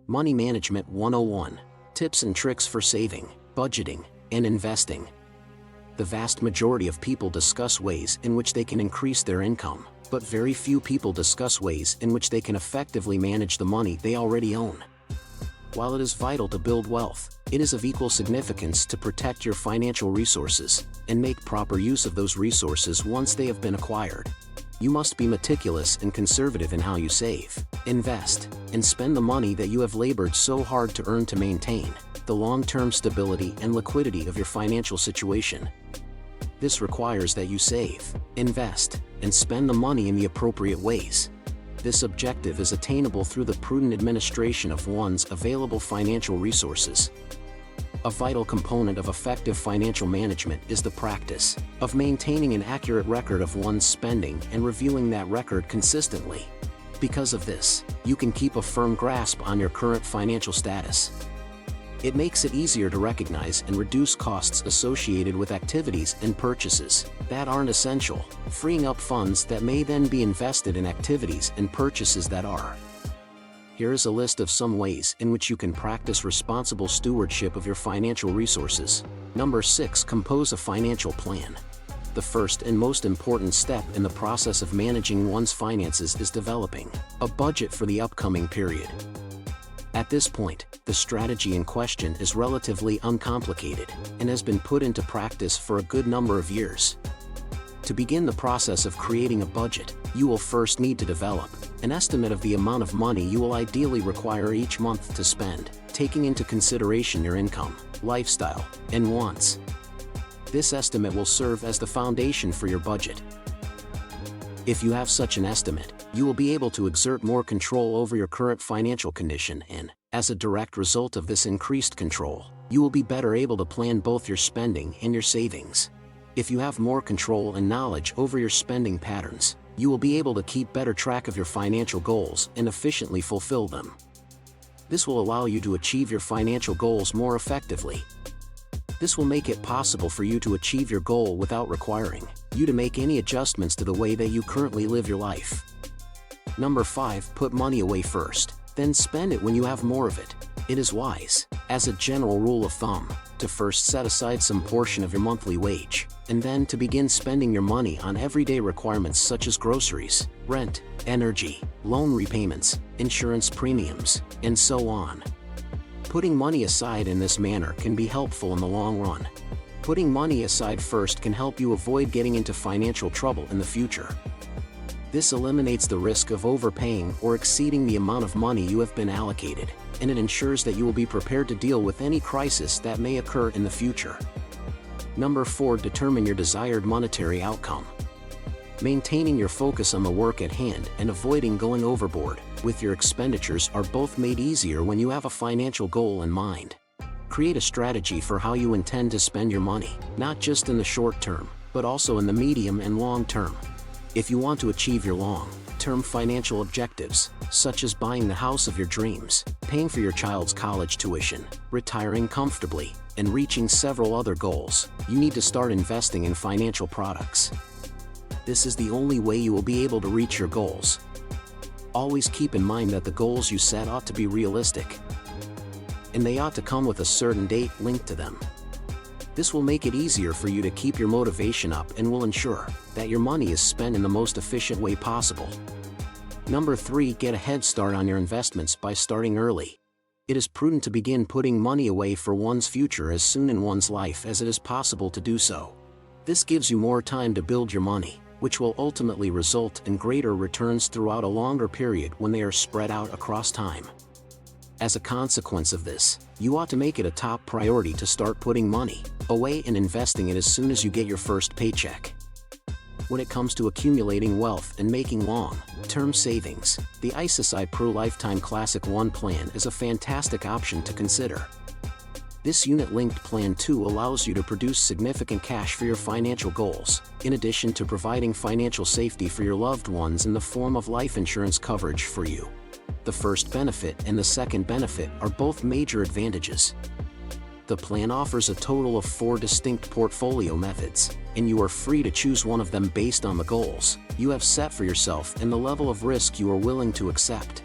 Money Management 101. Tips and tricks for saving, budgeting, and investing. The vast majority of people discuss ways in which they can increase their income, but very few people discuss ways in which they can effectively manage the money they already own. While it is vital to build wealth, it is of equal significance to protect your financial resources and make proper use of those resources once they have been acquired. You must be meticulous and conservative in how you save, invest, and spend the money that you have labored so hard to earn to maintain the long-term stability and liquidity of your financial situation. This requires that you save, invest, and spend the money in the appropriate ways. This objective is attainable through the prudent administration of one's available financial resources. A vital component of effective financial management is the practice of maintaining an accurate record of one's spending and reviewing that record consistently. Because of this, you can keep a firm grasp on your current financial status. It makes it easier to recognize and reduce costs associated with activities and purchases that aren't essential, freeing up funds that may then be invested in activities and purchases that are. Here is a list of some ways in which you can practice responsible stewardship of your financial resources. Number 6. Compose a financial plan. The first and most important step in the process of managing one's finances is developing a budget for the upcoming period. At this point, the strategy in question is relatively uncomplicated and has been put into practice for a good number of years. To begin the process of creating a budget, you will first need to develop an estimate of the amount of money you will ideally require each month to spend, taking into consideration your income, lifestyle, and wants. This estimate will serve as the foundation for your budget. If you have such an estimate, you will be able to exert more control over your current financial condition and, as a direct result of this increased control, you will be better able to plan both your spending and your savings. If you have more control and knowledge over your spending patterns, you will be able to keep better track of your financial goals and efficiently fulfill them. This will allow you to achieve your financial goals more effectively. This will make it possible for you to achieve your goal without requiring you to make any adjustments to the way that you currently live your life. Number 5. Put money away first, then spend it when you have more of it. It is wise, as a general rule of thumb, to first set aside some portion of your monthly wage, and then to begin spending your money on everyday requirements such as groceries, rent, energy, loan repayments, insurance premiums, and so on. Putting money aside in this manner can be helpful in the long run. Putting money aside first can help you avoid getting into financial trouble in the future. This eliminates the risk of overpaying or exceeding the amount of money you have been allocated, and it ensures that you will be prepared to deal with any crisis that may occur in the future. Number 4. Determine your desired monetary outcome. Maintaining your focus on the work at hand and avoiding going overboard with your expenditures are both made easier when you have a financial goal in mind. Create a strategy for how you intend to spend your money, not just in the short term, but also in the medium and long term. If you want to achieve your long-term financial objectives, such as buying the house of your dreams, paying for your child's college tuition, retiring comfortably, and reaching several other goals, you need to start investing in financial products. This is the only way you will be able to reach your goals. Always keep in mind that the goals you set ought to be realistic, and they ought to come with a certain date linked to them. This will make it easier for you to keep your motivation up and will ensure that your money is spent in the most efficient way possible. Number 3. Get a head start on your investments by starting early. It is prudent to begin putting money away for one's future as soon in one's life as it is possible to do so. This gives you more time to build your money, which will ultimately result in greater returns throughout a longer period when they are spread out across time. As a consequence of this, you ought to make it a top priority to start putting money away and investing it as soon as you get your first paycheck. When it comes to accumulating wealth and making long-term savings, the ISSI Pro Lifetime Classic 1 plan is a fantastic option to consider. This unit-linked plan too allows you to produce significant cash for your financial goals, in addition to providing financial safety for your loved ones in the form of life insurance coverage for you. The first benefit and the second benefit are both major advantages. The plan offers a total of 4 distinct portfolio methods, and you are free to choose one of them based on the goals you have set for yourself and the level of risk you are willing to accept.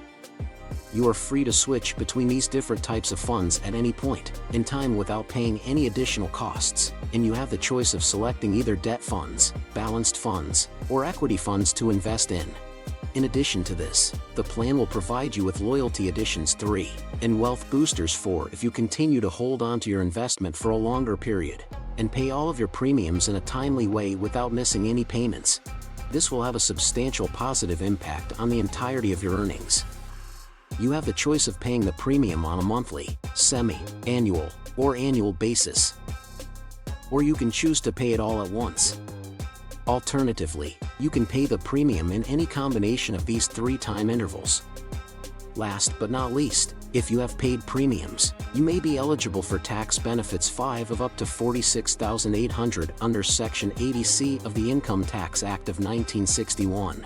You are free to switch between these different types of funds at any point in time without paying any additional costs, and you have the choice of selecting either debt funds, balanced funds, or equity funds to invest in. In addition to this, the plan will provide you with Loyalty Additions 3 and Wealth Boosters 4 if you continue to hold on to your investment for a longer period and pay all of your premiums in a timely way without missing any payments. This will have a substantial positive impact on the entirety of your earnings. You have the choice of paying the premium on a monthly, semi-annual, or annual basis. Or you can choose to pay it all at once. Alternatively, you can pay the premium in any combination of these 3 time intervals. Last but not least, if you have paid premiums, you may be eligible for tax benefits 5 of up to $46,800 under Section 80C of the Income Tax Act of 1961.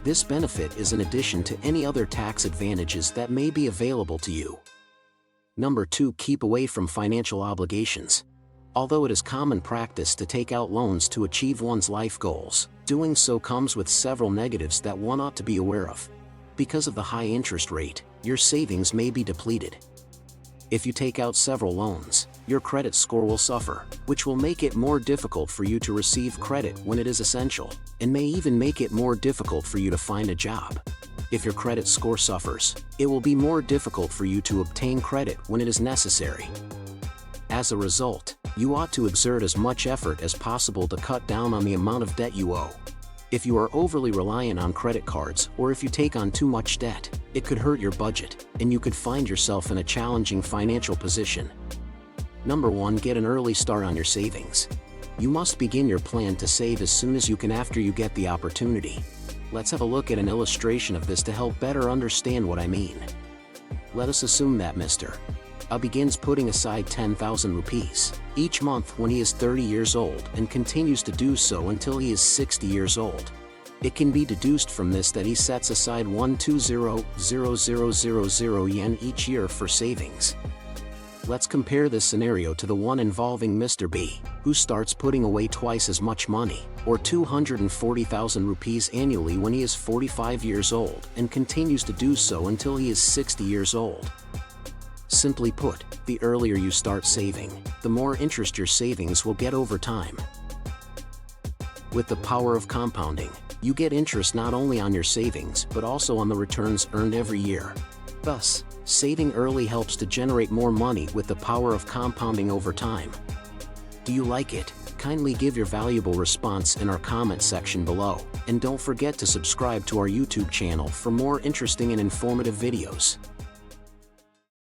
This benefit is in addition to any other tax advantages that may be available to you. Number 2. Keep away from financial obligations. Although it is common practice to take out loans to achieve one's life goals, doing so comes with several negatives that one ought to be aware of. Because of the high interest rate, your savings may be depleted. If you take out several loans, your credit score will suffer, which will make it more difficult for you to receive credit when it is essential, and may even make it more difficult for you to find a job. If your credit score suffers, it will be more difficult for you to obtain credit when it is necessary. As a result, you ought to exert as much effort as possible to cut down on the amount of debt you owe. If you are overly reliant on credit cards or if you take on too much debt, it could hurt your budget, and you could find yourself in a challenging financial position. Number 1. Get an early start on your savings. You must begin your plan to save as soon as you can after you get the opportunity. Let's have a look at an illustration of this to help better understand what I mean. Let us assume that Mr. A begins putting aside 10,000 rupees each month when he is 30 years old and continues to do so until he is 60 years old. It can be deduced from this that he sets aside 120,000 yen each year for savings. Let's compare this scenario to the one involving Mr. B, who starts putting away twice as much money, or 240,000 rupees annually when he is 45 years old and continues to do so until he is 60 years old. Simply put, the earlier you start saving, the more interest your savings will get over time. With the power of compounding, you get interest not only on your savings but also on the returns earned every year. Thus, saving early helps to generate more money with the power of compounding over time. Do you like it? Kindly give your valuable response in our comment section below, and don't forget to subscribe to our YouTube channel for more interesting and informative videos.